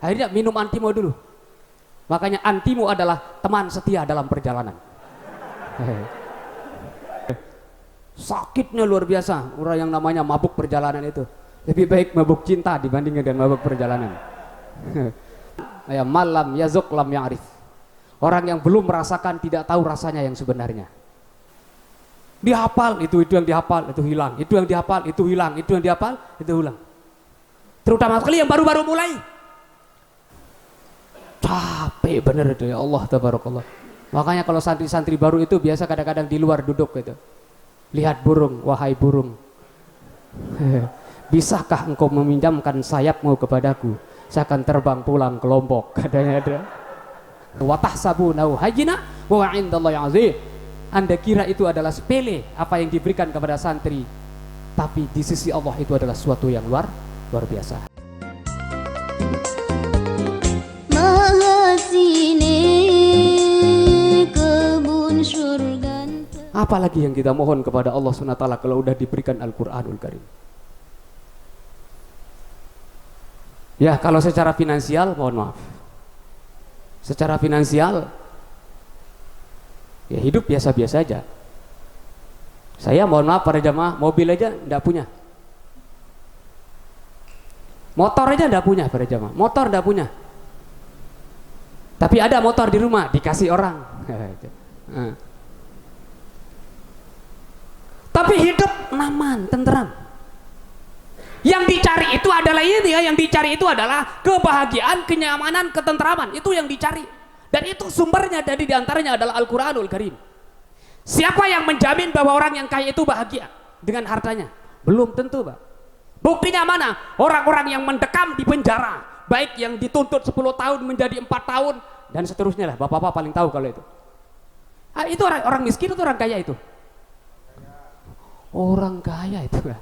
Akhirnya minum antimo dulu. Makanya antimo adalah teman setia dalam perjalanan. Sakitnya luar biasa orang yang namanya mabuk perjalanan itu. Lebih baik mabuk cinta dibandingkan dengan mabuk perjalanan. Ya malam yazuk lam ya'rif. Orang yang belum merasakan tidak tahu rasanya yang sebenarnya. Dihafal itu yang dihafal itu hilang, itu yang dihafal itu hilang, itu yang dihafal itu hilang. Terutama sekali yang baru-baru mulai. Capek bener itu ya Allah tabarakallah. Makanya kalau santri-santri baru itu biasa kadang-kadang di luar duduk gitu. Lihat burung, wahai burung. Bisakah engkau meminjamkan sayapmu kepadaku? Saya akan terbang pulang ke Lombok, katanya ada. Wa tahsabunahu hayyina wa 'indallahi 'azim. Anda kira itu adalah sepele apa yang diberikan kepada santri, tapi di sisi Allah itu adalah suatu yang luar biasa. Apalagi yang kita mohon kepada Allah SWT kalau udah diberikan Al-Quranul Karim. Ya kalau secara finansial mohon maaf, secara finansial ya hidup biasa-biasa aja. Saya mohon maaf para jamaah, mobil aja enggak punya, motor aja enggak punya para jamaah, motor enggak punya. Tapi ada motor di rumah dikasih orang. Tapi hidup aman, tenteram. Yang dicari itu adalah ini ya, yang dicari itu adalah kebahagiaan, kenyamanan, ketenteraman. Itu yang dicari. Dan itu sumbernya dari diantaranya adalah Al-Quranul Karim. Siapa yang menjamin bahwa orang yang kaya itu bahagia dengan hartanya? Belum tentu, Pak. Buktinya mana? Orang-orang yang mendekam di penjara, baik yang dituntut 10 tahun menjadi 4 tahun dan seterusnya lah. Bapak-bapak paling tahu kalau itu. Itu orang miskin atau orang kaya itu? Orang kaya itu lah.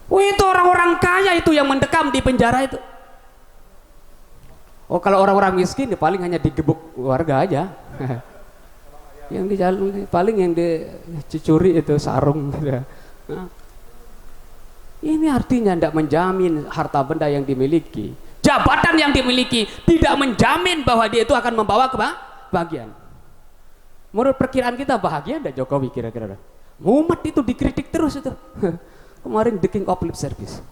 Itu orang-orang kaya itu yang mendekam di penjara itu. Oh kalau orang-orang miskin ya paling hanya digebuk warga aja. Yang di jalan paling yang dicuri itu sarung gitu. Nah, ini artinya tidak menjamin harta benda yang dimiliki, jabatan yang dimiliki tidak menjamin bahwa dia itu akan membawa kebahagiaan. Menurut perkiraan kita bahagia enggak Jokowi kira-kira? Umat itu dikritik terus itu. Kemarin the king of lip service.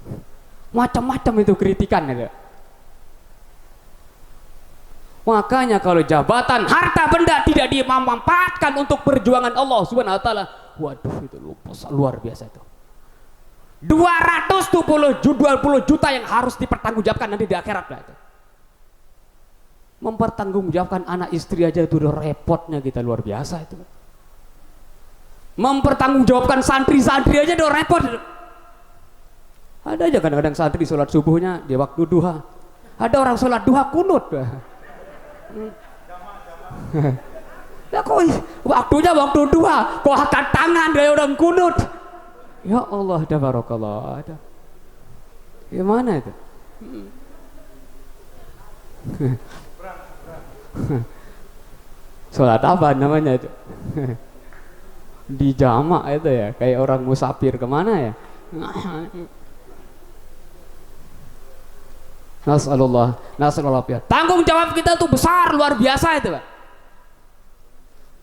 Macam-macam itu kritikan itu. Makanya kalau jabatan, harta benda tidak dimanfaatkan untuk perjuangan Allah Subhanahu wa taala, waduh itu luar biasa itu. 220 juta yang harus dipertanggungjawabkan nanti di akhirat lah itu. Mempertanggungjawabkan anak istri aja itu udah repotnya kita luar biasa itu. Mempertanggungjawabkan santri-santri aja udah repot itu. Ada aja kadang-kadang santri sholat subuhnya di waktu duha. Ada orang sholat duha kunut. Ya kok waktunya waktu duha, kok angkat tangan dari orang kunut. Ya Allah, ada barokallah ada. Gimana itu? Sholat apa namanya itu? Di jamak itu ya, kayak orang musafir kemana ya? Nasallallahu ya. Tanggung jawab kita tuh besar luar biasa itu, Pak.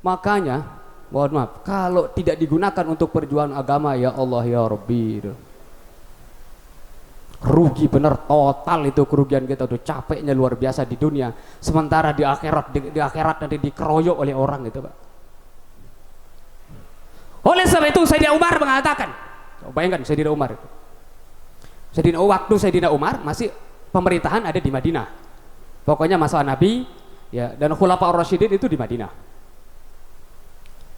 Makanya, mohon maaf, kalau tidak digunakan untuk perjuangan agama ya Allah ya Rabbi, rugi bener total itu kerugian kita tuh, capeknya luar biasa di dunia, sementara di akhirat nanti dikeroyok oleh orang gitu, Pak. Oleh sebab itu Sayyidina Umar mengatakan, bayangkan Sayyidina Umar, waktu Sayyidina Umar masih pemerintahan ada di Madinah, pokoknya masa Nabi ya, dan Khulafaur Rasyidin itu di Madinah.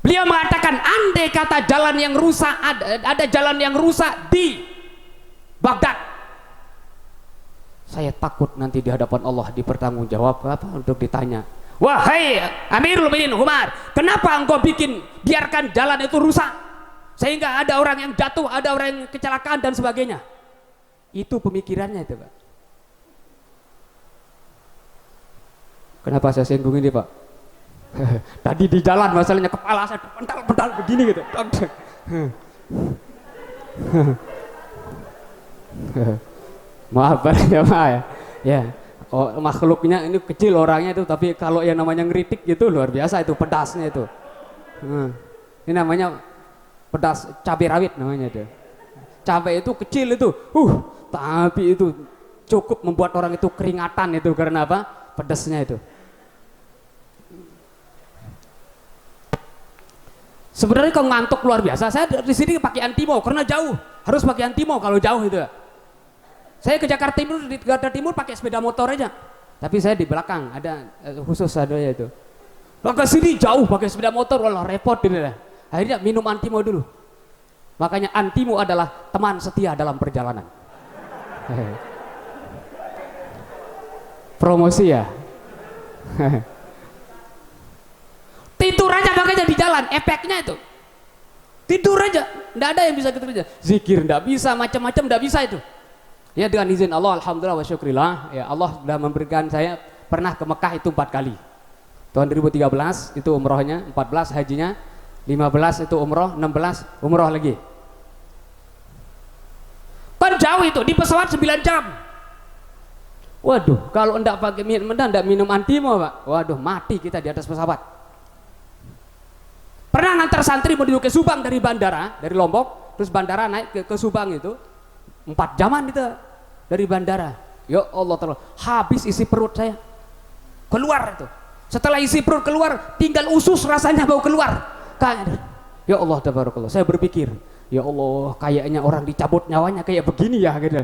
Beliau mengatakan andai kata jalan yang rusak ada jalan yang rusak di Baghdad, saya takut nanti di hadapan Allah dipertanggungjawab apa untuk ditanya, wahai Amirul Mukminin Umar, kenapa engkau biarkan jalan itu rusak sehingga ada orang yang jatuh, ada orang yang kecelakaan dan sebagainya. Itu pemikirannya itu, Pak. Kenapa saya singgung ini, Pak? Tadi di jalan masalahnya kepala saya pental begini gitu. Maaf ya Pak ya. Ya. Oh, makhluknya ini kecil orangnya itu, tapi kalau yang namanya ngeritik gitu luar biasa itu pedasnya itu. Ini namanya pedas cabai rawit namanya itu. Cabai itu kecil itu, tapi itu cukup membuat orang itu keringatan itu karena apa? Pedasnya itu. Sebenarnya kalau ngantuk luar biasa, saya di sini pakai antimo karena jauh, harus pakai antimo kalau jauh itu. Saya ke Jakarta Timur, di Jakarta Timur pakai sepeda motor aja, tapi saya di belakang ada khusus ada ya itu. Kalau ke sini jauh pakai sepeda motor, walah repot gitu ya. Akhirnya minum antimo dulu. Makanya antimo adalah teman setia dalam perjalanan. Promosi ya. Tidur aja makanya di jalan, efeknya itu. Tidur aja, nggak ada yang bisa kita kerja. Zikir nggak bisa, macam-macam nggak bisa itu. Ya dengan izin Allah, alhamdulillah wa syukrillah, ya Allah sudah memberikan saya pernah ke Mekah itu 4 kali. Tahun 2013 itu umrohnya, 14 hajinya, 15 itu umroh, 16 umroh lagi. Kan jauh itu, di pesawat 9 jam. Waduh, kalau enggak pakai minum antimo Pak, waduh mati kita di atas pesawat. Pernah ngantar santri menuju ke Subang dari bandara, dari Lombok, terus bandara naik ke Subang itu 4 jaman itu dari bandara. Ya Allah terlalu habis isi perut saya. Keluar itu. Setelah isi perut keluar, tinggal usus rasanya mau keluar. Ya Allah tabarakallah. Saya berpikir, ya Allah kayaknya orang dicabut nyawanya kayak begini ya gitu.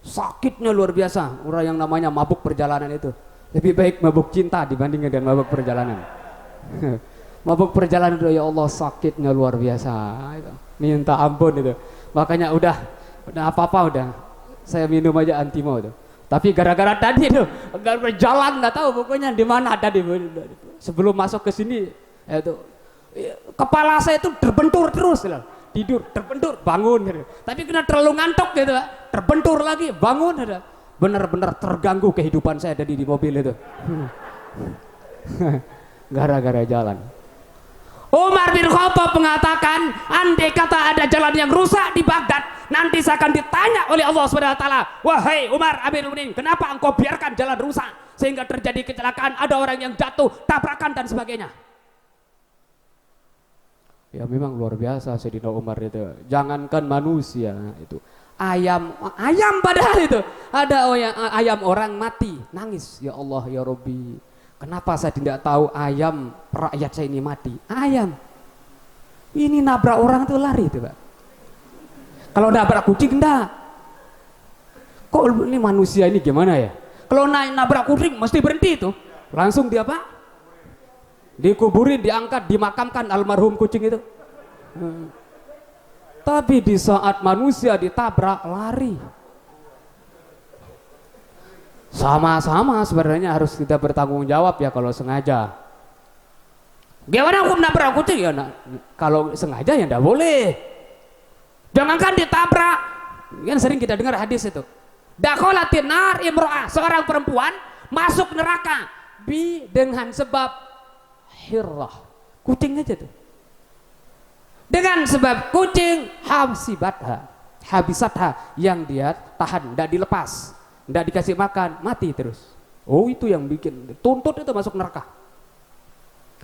Sakitnya luar biasa. Orang yang namanya mabuk perjalanan itu. Lebih baik mabuk cinta dibandingkan dengan mabuk perjalanan. Mabuk perjalanan itu ya Allah sakitnya luar biasa. Minta ampun itu. Makanya udah apa-apa udah saya minum aja antimo itu. Tapi gara-gara tadi itu berjalan nggak tahu pokoknya di mana tadi sebelum masuk ke sini itu kepala saya itu terbentur terus tidur terbentur bangun gitu. Tapi kena terlalu ngantuk gitu terbentur lagi bangun gitu. Benar-benar terganggu kehidupan saya tadi di mobil itu. Gara-gara jalan. Umar bin Khattab mengatakan, andai kata ada jalan yang rusak di Baghdad, nanti saya akan ditanya oleh Allah Subhanahu wa taala, wahai Umar Amirul Mukminin, kenapa engkau biarkan jalan rusak sehingga terjadi kecelakaan, ada orang yang jatuh, tabrakan dan sebagainya. Ya memang luar biasa Sayyidina Umar itu. Jangankan manusia itu, ayam padahal itu ada ayam orang mati nangis, ya Allah ya Rabbi. Kenapa saya tidak tahu ayam rakyat saya ini mati? Ayam ini nabrak orang tuh lari itu Pak. Kalau nabrak kucing enggak. Kok ini manusia ini gimana ya? Kalau nabrak kucing mesti berhenti itu. Langsung dia apa? Dikuburin, diangkat, dimakamkan almarhum kucing itu. Tapi di saat manusia ditabrak lari. Sama-sama sebenarnya harus kita bertanggung jawab ya kalau sengaja. Gimana hukum nabrak kucing ya? Kalau sengaja ya enggak boleh. Jangankan ditabrak. Kan sering kita dengar hadis itu. Dakhalatin nar imra'ah, seorang perempuan masuk neraka dengan sebab hirrah. Kucing aja tuh. Dengan sebab kucing habisatha yang dia tahan, enggak dilepas. Nggak dikasih makan, mati terus. Oh itu yang bikin, tuntut itu masuk neraka.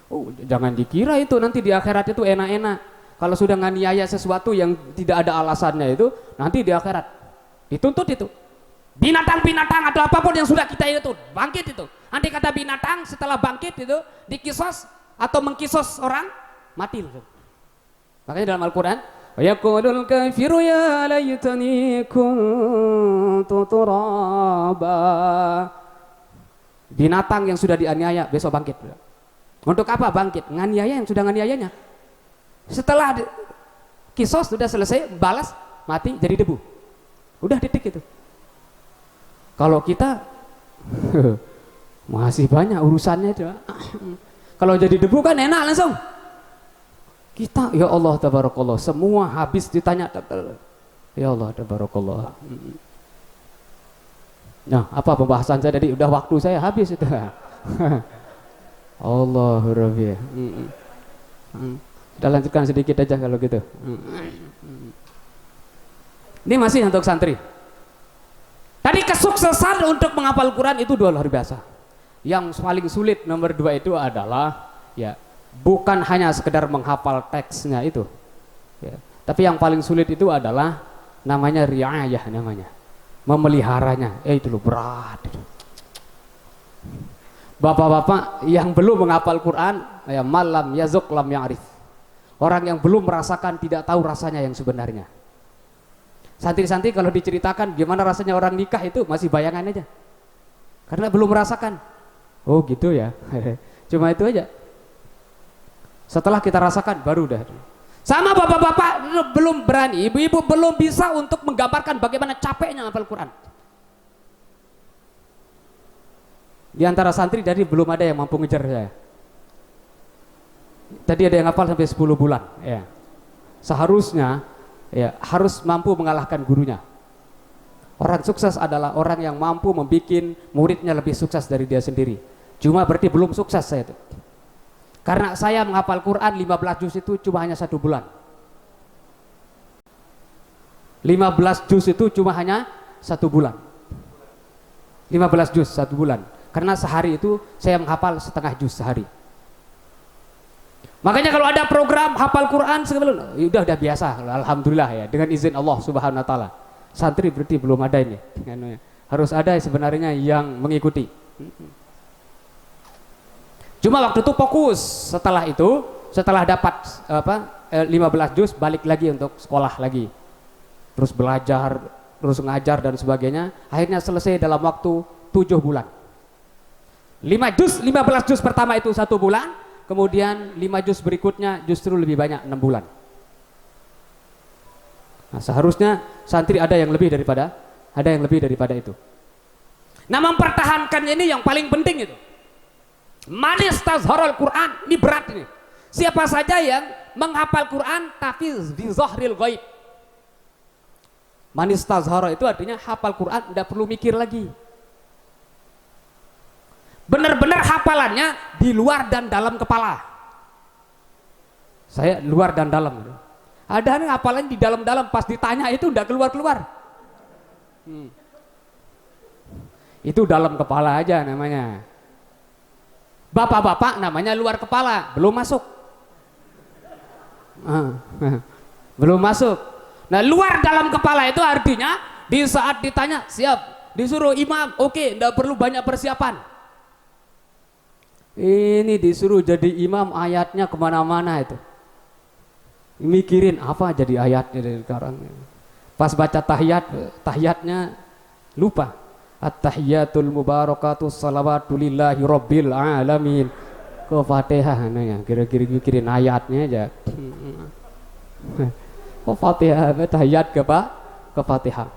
Oh jangan dikira itu nanti di akhirat itu enak-enak. Kalau sudah nganiaya sesuatu yang tidak ada alasannya itu, nanti di akhirat dituntut itu. Binatang-binatang atau apapun yang sudah kita itu, bangkit itu. Nanti kata binatang setelah bangkit itu, dikisos atau mengkisos orang, mati. Makanya dalam Al-Quran, yaqulul kafiru ya laitani kuntu turaba. Binatang yang sudah dianiaya besok bangkit. Untuk apa bangkit? Nganiaya yang sudah nganiayanya. Setelah kisos sudah selesai, balas, mati jadi debu. Udah titik itu. Kalau kita masih banyak urusannya itu. Kalau jadi debu kan enak langsung. Kita ya Allah tabarakallah semua habis ditanya ya Allah tabarakallah. Nah apa pembahasan saya tadi udah waktu saya habis itu. Allahu Rabbi. Kita lanjutkan sedikit aja kalau gitu. Ini masih untuk santri. Tadi kesuksesan untuk menghafal Quran itu dua luar biasa. Yang paling sulit nomor dua itu adalah ya bukan hanya sekedar menghafal teksnya itu, ya, tapi yang paling sulit itu adalah namanya riayah, namanya memeliharanya. Itu loh berat itu. Bapak-bapak yang belum menghafal Quran, ya malam yazuk lam ya'rif. Orang yang belum merasakan tidak tahu rasanya yang sebenarnya. Santri-santri kalau diceritakan gimana rasanya orang nikah itu masih bayangan aja. Karena belum merasakan. Oh gitu ya. Cuma itu aja. Setelah kita rasakan baru dah. Sama bapak-bapak belum berani, ibu-ibu belum bisa untuk menggambarkan bagaimana capeknya hafal Quran. Di antara santri tadi belum ada yang mampu ngejar saya. Tadi ada yang hafal sampai 10 bulan, ya. Seharusnya ya harus mampu mengalahkan gurunya. Orang sukses adalah orang yang mampu membuat muridnya lebih sukses dari dia sendiri. Cuma berarti belum sukses saya itu. Karena saya menghafal Quran 15 juz itu cuma hanya 1 bulan. 15 juz itu cuma hanya 1 bulan. 15 juz 1 bulan. Karena sehari itu saya menghafal setengah juz sehari. Makanya kalau ada program hafal Quran sebelum udah biasa, alhamdulillah ya, dengan izin Allah Subhanahu wa taala. Santri berarti belum ada ini. Harus ada sebenarnya yang mengikuti. Cuma waktu itu fokus, setelah dapat 15 juz balik lagi untuk sekolah lagi. Terus belajar, terus ngajar dan sebagainya. Akhirnya selesai dalam waktu 7 bulan. 15 juz pertama itu 1 bulan, kemudian 5 juz berikutnya justru lebih banyak 6 bulan. Nah, seharusnya santri ada yang lebih daripada itu. Nah, mempertahankannya ini yang paling penting itu. Man istazharul Quran, ini berat ini. Siapa saja yang menghafal Quran tapi di zahril ghaib. Man istazhara itu artinya hafal Quran tidak perlu mikir lagi. Benar-benar hafalannya di luar dan dalam kepala. Saya luar dan dalam. Ada nih hafalan di dalam-dalam, pas ditanya itu udah keluar-keluar. Itu dalam kepala aja namanya. Bapak-bapak namanya luar kepala, belum masuk. Belum masuk. Nah, luar dalam kepala itu artinya di saat ditanya siap, disuruh imam, oke, enggak perlu banyak persiapan. Ini disuruh jadi imam, ayatnya kemana-mana itu. Mikirin apa jadi ayatnya dari sekarang. Pas baca tahiyatnya lupa. At-tahiyatul mubarakatus salawatu lillahi rabbil alamin. Ke Fatihah nanya, kira-kira mikirin ayatnya aja. Kok Fatihah, tahiyat ke Fatihah.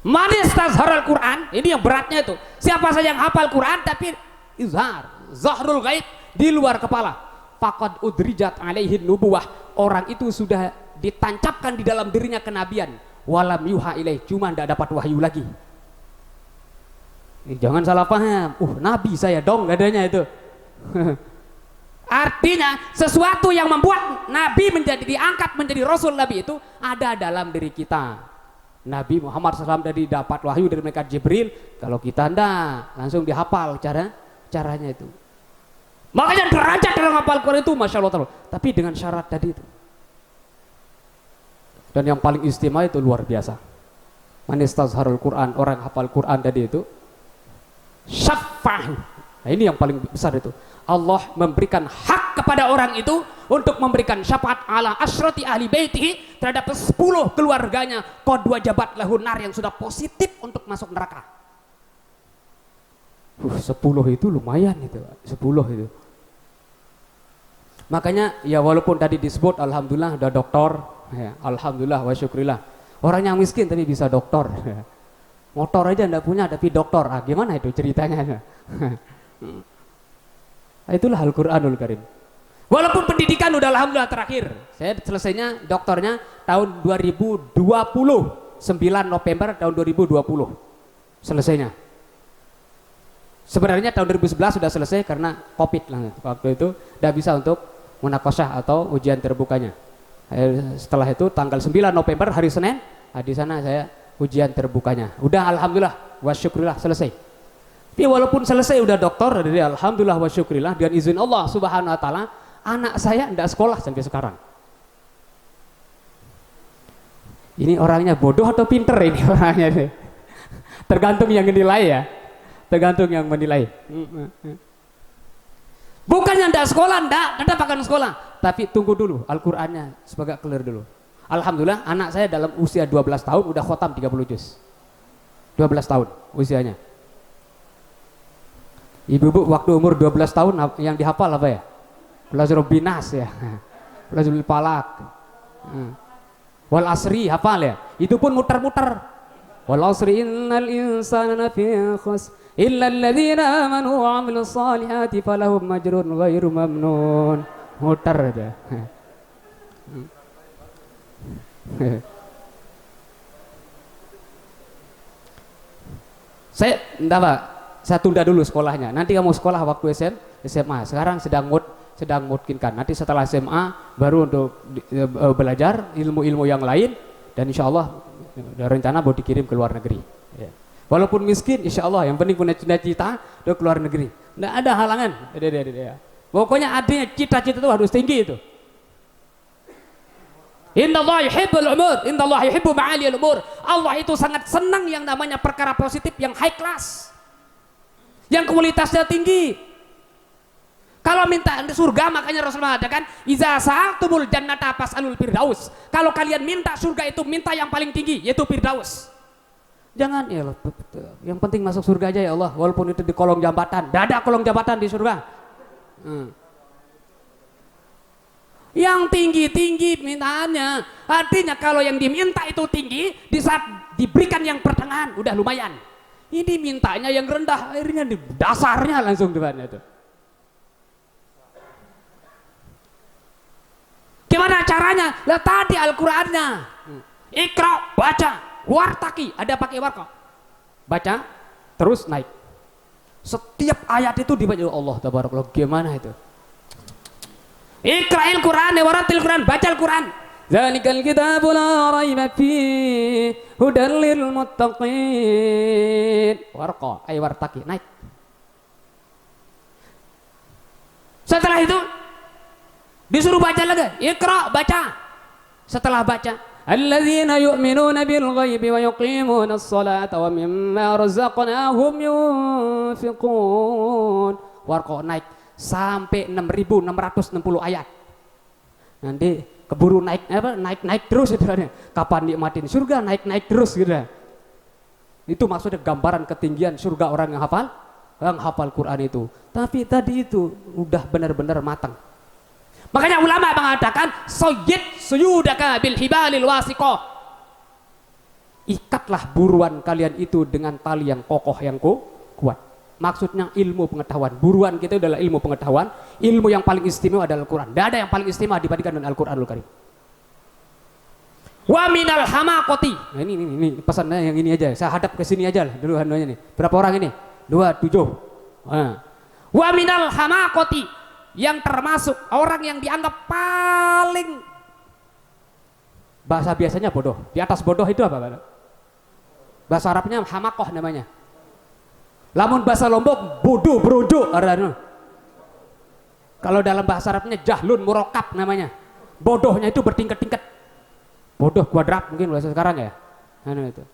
Man istazharul Quran, ini yang beratnya itu. Siapa saja yang hafal Quran tapi izhar, zahrul ghaib, di luar kepala, faqad udrijat alaihin nubuwah, orang itu sudah ditancapkan di dalam dirinya kenabian, walam yuha ilaih, cuma tidak dapat wahyu lagi. Jangan salah paham, nabi saya dong adanya itu. Artinya sesuatu yang membuat nabi diangkat menjadi rasul nabi itu ada dalam diri kita. Nabi Muhammad SAW dari dapat wahyu dari malaikat Jibril, kalau kita enggak langsung dihafal caranya itu. Makanya derajat dalam hafal Quran itu Masya Allah, tapi dengan syarat tadi itu. Dan yang paling istimewa itu luar biasa. Man istazharul Quran, orang hafal Quran tadi itu syafa'u. Nah, ini yang paling besar itu. Allah memberikan hak kepada orang itu untuk memberikan syafaat ala asyrati ahli baitihi terhadap 10 keluarganya, qad wajabat lahun nar, yang sudah positif untuk masuk neraka. 10 itu lumayan itu, 10 itu. Makanya ya walaupun tadi disebut alhamdulillah udah doktor, ya, alhamdulillah wa syukrillah. Orang yang miskin tapi bisa doktor. Motor aja enggak punya tapi doktor. Gimana itu ceritanya? Itulah Al-Qur'anul Karim. Walaupun pendidikan udah alhamdulillah terakhir. Saya selesainya doktornya tahun 2020, 9 November tahun 2020. Selesainya. Sebenarnya tahun 2011 sudah selesai karena Covid lah. Waktu itu tidak bisa untuk munaqasyah atau ujian terbukanya. Setelah itu tanggal 9 November hari Senin, di sana saya ujian terbukanya. Udah alhamdulillah wa syukurillah selesai. Tapi walaupun selesai udah doktor, dari alhamdulillah wa syukurillah dengan izin Allah Subhanahu wa taala, anak saya enggak sekolah sampai sekarang. Ini orangnya bodoh atau pinter ini orangnya nih? Tergantung yang menilai ya. Tergantung yang menilai. Bukannya enggak sekolah, enggak akan sekolah. Tapi tunggu dulu Al-Qur'annya sebagai clear dulu. Alhamdulillah anak saya dalam usia 12 tahun udah khotam 30 juz. 12 tahun usianya. Ibu-ibu waktu umur 12 tahun yang dihafal apa ya? Belajar binas ya. Belajar palak. Wal asri hafal ya. Itu pun muter-muter. Wal asri innal insana lafi khusr illa alladhina amanu wa 'amilus salihati falahum ajrun ghairu mamnun. Muter aja. Saya tunda dulu sekolahnya. Nanti kamu sekolah waktu SMA. Sekarang sedang mungkinkan. Nanti setelah SMA baru untuk belajar ilmu-ilmu yang lain, dan insya Allah rencana mau dikirim ke luar negeri. Ya. Walaupun miskin, insya Allah yang penting punya cita-cita ke luar negeri. Nggak ada halangan. Pokoknya artinya cita-cita itu harus tinggi itu. Innallaha yuhibbul umur, innallaha yuhibbu ma'aliyal umur. Allah itu sangat senang yang namanya perkara positif yang high class. Yang kualitasnya tinggi. Kalau minta surga, makanya Rasulullah mengatakan iza sa'altumul jannata fas'alul firdaus. Kalau kalian minta surga itu minta yang paling tinggi, yaitu firdaus. Jangan ya Allah, yang penting masuk surga aja ya Allah, walaupun itu di kolong jambatan. Tidak ada kolong jambatan di surga. Yang tinggi-tinggi mintaannya. Artinya kalau yang diminta itu tinggi, di saat diberikan yang pertengahan udah lumayan. Ini mintanya yang rendah, akhirnya di dasarnya langsung depannya itu. Gimana caranya? Lah tadi Al-Qur'annya. Iqra, baca, wartaki, ada pakai warqa. Baca, terus naik. Setiap ayat itu dibaca Allah Tabarakallah. Gimana itu? Iqra'il Qur'an, waratil Qur'an, baca Al-Qur'an. Zalikal kitabu la raiba fihi hudan lil muttaqin. Warqa, ay wartaki, naik. Setelah itu disuruh baca lagi. Iqra, baca. Setelah baca, alladzina yu'minuna bil ghaibi wa yuqimuna as-salata wa mimma razaqnahum yunfiqun. Warqa naik sampai 6.660 ayat. Nanti keburu naik naik terus gitu. Kapan nikmatin surga, naik terus gitu. Itu maksudnya gambaran ketinggian surga orang yang hafal Quran itu. Tapi tadi itu udah benar-benar matang. Makanya ulama mengatakan sayyid suyudaka bil hibalil wasiqah. Ikatlah buruan kalian itu dengan tali yang kokoh yang kuat. Maksudnya ilmu pengetahuan. Buruan kita adalah ilmu pengetahuan. Ilmu yang paling istimewa adalah Al-Quran. Tidak ada yang paling istimewa dibandingkan dengan Al-Quranul Karim. Wa minal hamaqati. Nah, ini pesannya yang ini aja. Saya hadap ke sini aja lah dulu hanunya nih. Berapa orang ini? 2, 7. Wa minal hamaqati, yang termasuk orang yang dianggap paling, bahasa biasanya bodoh. Di atas bodoh itu apa? Bahasa Arabnya hamaqah namanya. Lamun bahasa Lombok bodoh brojo. Kalau dalam bahasa Arabnya jahlun murokab namanya. Bodohnya itu bertingkat-tingkat. Bodoh kuadrat mungkin bahasa sekarang ya. Itu.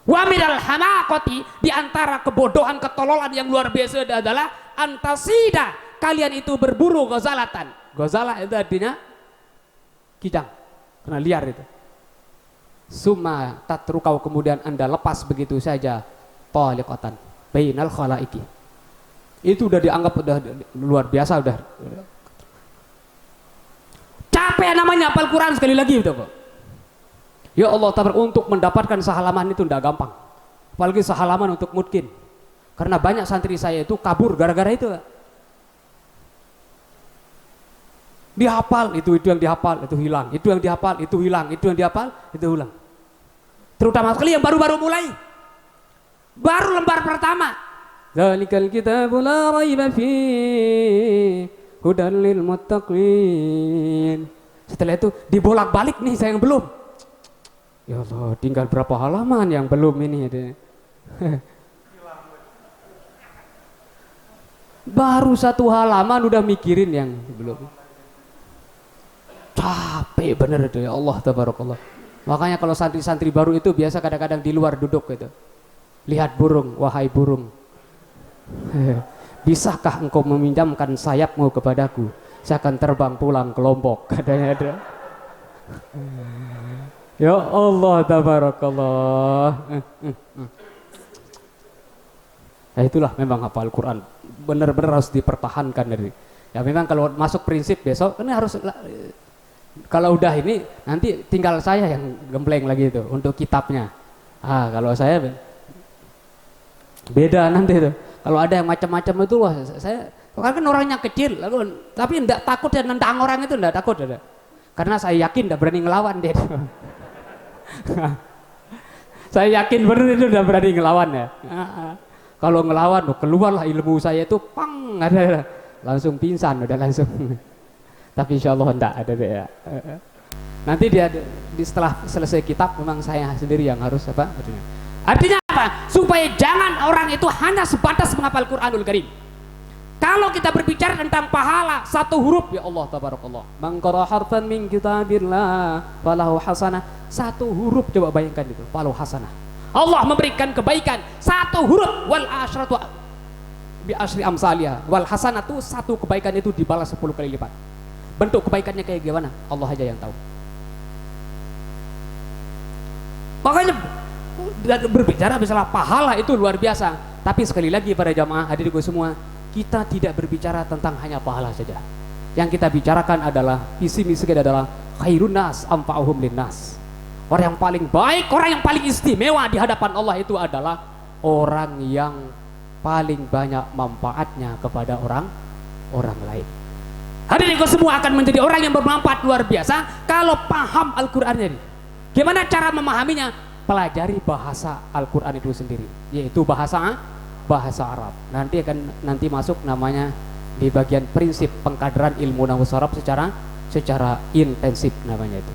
Wa minal hamaqati, di antara kebodohan ketololan yang luar biasa adalah antasida, kalian itu berburu gozalatan. Gozalah itu artinya kijang, karena liar itu. Summa tatrukau, kemudian Anda lepas begitu saja. Taliqatan bainal khalaiki. Itu udah dianggap udah luar biasa, udah capek namanya hafal Quran sekali lagi itu, Pak. Ya Allah, untuk mendapatkan sehalaman itu tidak gampang. Apalagi sehalaman untuk mungkin. Karena banyak santri saya itu kabur gara-gara itu. Dihafal, itu yang dihafal, itu hilang. Itu yang dihafal, itu hilang. Itu yang dihafal, itu hilang. Terutama sekali yang baru-baru mulai. Baru lembar pertama. Zalikal kitabu la raiba fihi hudan lil muttaqin. Setelah itu dibolak-balik nih, saya yang belum. Ya Allah, tinggal berapa halaman yang belum ini. Baru 1 halaman udah mikirin yang belum. Capek bener itu ya Allah tabarakallah. Makanya kalau santri-santri baru itu biasa kadang-kadang di luar duduk gitu. Lihat burung, wahai burung. Bisakah engkau meminjamkan sayapmu kepadaku? Saya akan terbang pulang ke Lombok, katanya ada. Ya Allah tabarakallah. Ya itulah memang hafal Quran. Benar-benar harus dipertahankan dari. Ya memang kalau masuk prinsip besok ini harus, kalau udah ini nanti tinggal saya yang gembleng lagi itu untuk kitabnya. Kalau saya beda nanti itu. Kalau ada yang macam-macam itu wah saya kan orangnya kecil, tapi enggak takut dan nendang orang itu enggak takut ada. Karena saya yakin enggak berani ngelawan deh. Saya yakin benar itu udah berani ngelawan ya. Kalau ngelawan keluarlah ilmu saya itu pang ada langsung pingsan udah langsung. Tapi insyaallah enggak ada deh ya. Nanti dia setelah selesai kitab memang saya sendiri yang harus apa artinya apa? Supaya jangan orang itu hanya sebatas menghafal Quranul Karim. Kalau kita berbicara tentang pahala 1 huruf, ya Allah tabarakallah, man qara harfan min kitabillah falahu hasanah. 1 huruf, coba bayangkan itu, falahu hasanah. Allah memberikan kebaikan 1 huruf, wal asyratu bi asyri amsaliyah. Wal hasanatu 1 kebaikan itu dibalas 10 kali lipat. Bentuk kebaikannya kayak gimana? Allah aja yang tahu. Makanya berbicara masalah pahala itu luar biasa. Tapi sekali lagi para jamaah hadirin semua, kita tidak berbicara tentang hanya pahala saja. Yang kita bicarakan adalah visi misi kita adalah khairun nas anfa'uhum linnas. Orang yang paling baik, orang yang paling istimewa di hadapan Allah itu adalah orang yang paling banyak manfaatnya kepada orang lain. Hadirin semua akan menjadi orang yang bermanfaat luar biasa kalau paham Al-Qur'annya ini. Gimana cara memahaminya? Pelajari bahasa Al-Qur'an itu sendiri, yaitu bahasa Arab. Nanti masuk namanya di bagian prinsip pengkaderan ilmu nahwu sharaf secara intensif namanya itu.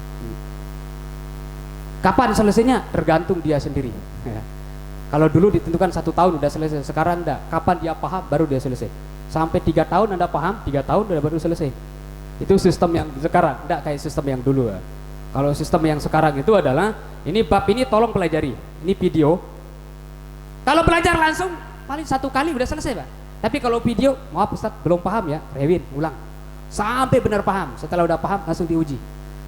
Kapan selesainya? Tergantung dia sendiri. Ya. Kalau dulu ditentukan 1 tahun udah selesai, sekarang enggak. Kapan dia paham baru dia selesai. Sampai 3 tahun Anda paham, 3 tahun udah baru selesai. Itu sistem yang sekarang, enggak kayak sistem yang dulu. Ya. Kalau sistem yang sekarang itu adalah ini bab ini tolong pelajari, ini video. Kalau belajar langsung paling 1 kali udah selesai Pak. Tapi kalau video, maaf Ustaz belum paham ya, rewin, ulang sampai benar paham. Setelah udah paham langsung diuji.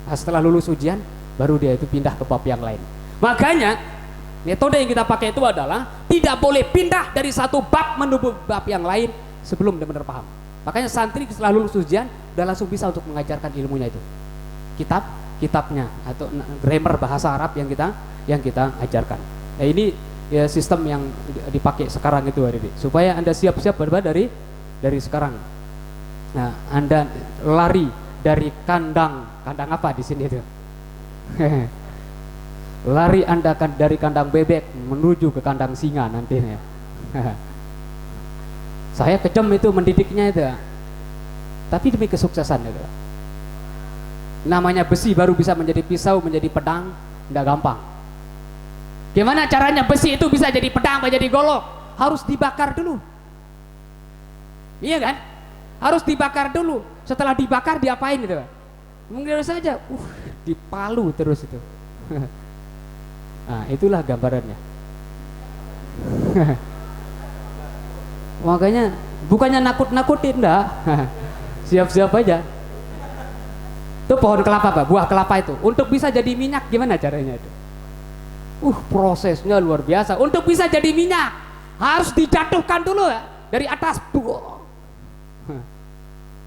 Nah, setelah lulus ujian baru dia itu pindah ke bab yang lain. Makanya metode yang kita pakai itu adalah tidak boleh pindah dari 1 bab menuju bab yang lain sebelum benar paham. Makanya santri setelah lulus ujian udah langsung bisa untuk mengajarkan ilmunya itu. Kitabnya atau grammar bahasa Arab yang kita ajarkan. Nah ini ya sistem yang dipakai sekarang itu Adik, supaya Anda siap-siap dari sekarang. Nah, Anda lari dari kandang apa di sini itu? Lari Anda dari kandang bebek menuju ke kandang singa nantinya. Saya kejam itu mendidiknya itu. Tapi demi kesuksesan itu. Namanya besi baru bisa menjadi pisau, menjadi pedang, enggak gampang. Gimana caranya besi itu bisa jadi pedang, menjadi golok? Harus dibakar dulu. Iya kan? Harus dibakar dulu. Setelah dibakar diapain itu? Mungkin saja, dipalu terus itu. Nah, itulah gambarannya. Makanya bukannya nakut-nakutin, enggak. Siap-siap aja. Itu pohon kelapa Pak, buah kelapa itu untuk bisa jadi minyak gimana caranya itu? Prosesnya luar biasa. Untuk bisa jadi minyak harus dijatuhkan dulu ya, dari atas.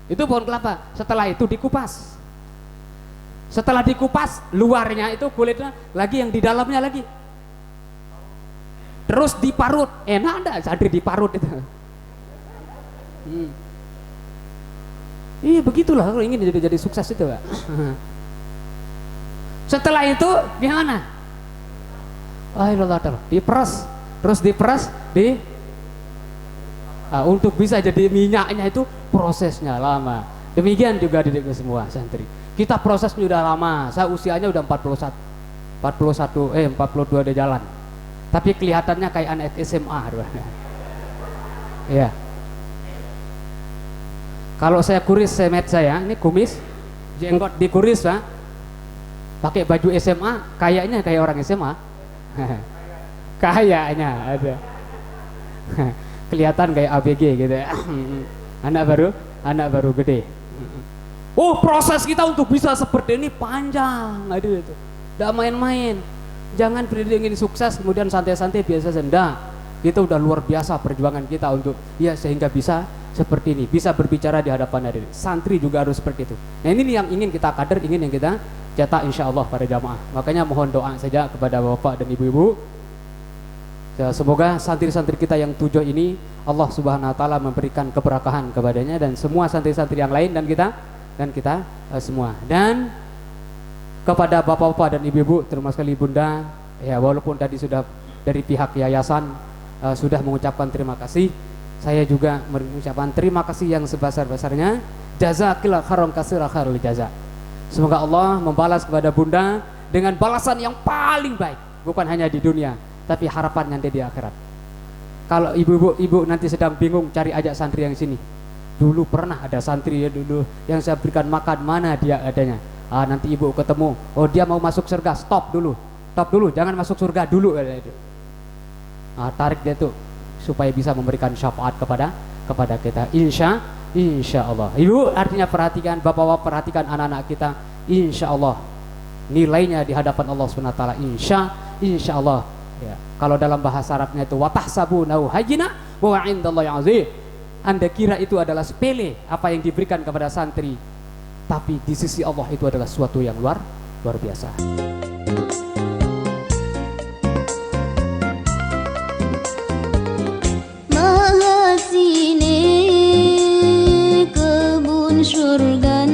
Itu pohon kelapa. Setelah itu dikupas. Setelah dikupas, luarnya itu kulitnya lagi, yang di dalamnya lagi. Terus diparut. Enak enggak sadri diparut itu? Iya begitulah kalau ingin jadi sukses itu Pak. Setelah itu gimana? Diperas, terus diperas untuk bisa jadi minyaknya itu prosesnya lama. Demikian juga didiknya semua santri. Kita prosesnya udah lama. Saya usianya udah 41. 42 dia jalan. Tapi kelihatannya kayak anak SMA. Ya. Kalau saya kuris semet saya, ini kumis, jenggot dikuris Pak. Pakai baju SMA, kayaknya kayak orang SMA. Kayaknya ada. Kelihatan kayak ABG gitu ya. Anak baru gede. Oh, proses kita untuk bisa seperti ini panjang. Aduh itu. Enggak main-main. Jangan ingin sukses kemudian santai-santai biasa senda. Itu udah luar biasa perjuangan kita untuk ya sehingga bisa seperti ini, bisa berbicara di hadapan hadirin. Santri juga harus seperti itu. Nah, ini yang ingin kita kader, ingin yang kita cetak insyaallah para jamaah. Makanya mohon doa saja kepada Bapak dan Ibu-ibu. Ya, semoga santri-santri kita yang 7 ini Allah Subhanahu wa taala memberikan keberkahan kepadanya dan semua santri-santri yang lain dan kita semua. Dan kepada bapak-bapak dan ibu-ibu, terima sekali Bunda, ya walaupun tadi sudah dari pihak yayasan sudah mengucapkan terima kasih, saya juga mengucapkan terima kasih yang sebesar-besarnya. Jazakillahu khairan katsiran khairul jaza. Semoga Allah membalas kepada Bunda dengan balasan yang paling baik, bukan hanya di dunia, tapi harapan nanti di akhirat. Kalau ibu-ibu nanti sedang bingung cari ajak santri yang sini. Dulu pernah ada santri ya dulu yang saya berikan makan, mana dia adanya. Nanti ibu ketemu, oh dia mau masuk surga, stop dulu, jangan masuk surga dulu. Tarik dia tuh supaya bisa memberikan syafaat kepada kita. Insya Allah. Ibu artinya perhatikan, bapak-bapak perhatikan anak-anak kita. Insya Allah nilainya di hadapan Allah Subhanahu wa taala. Insya Allah. Ya. Kalau dalam bahasa Arabnya itu watahsabunahu hayyina wa 'indallahi 'azim. Anda kira itu adalah sepele apa yang diberikan kepada santri, tapi di sisi Allah itu adalah suatu yang luar biasa. Maha sini kebun surga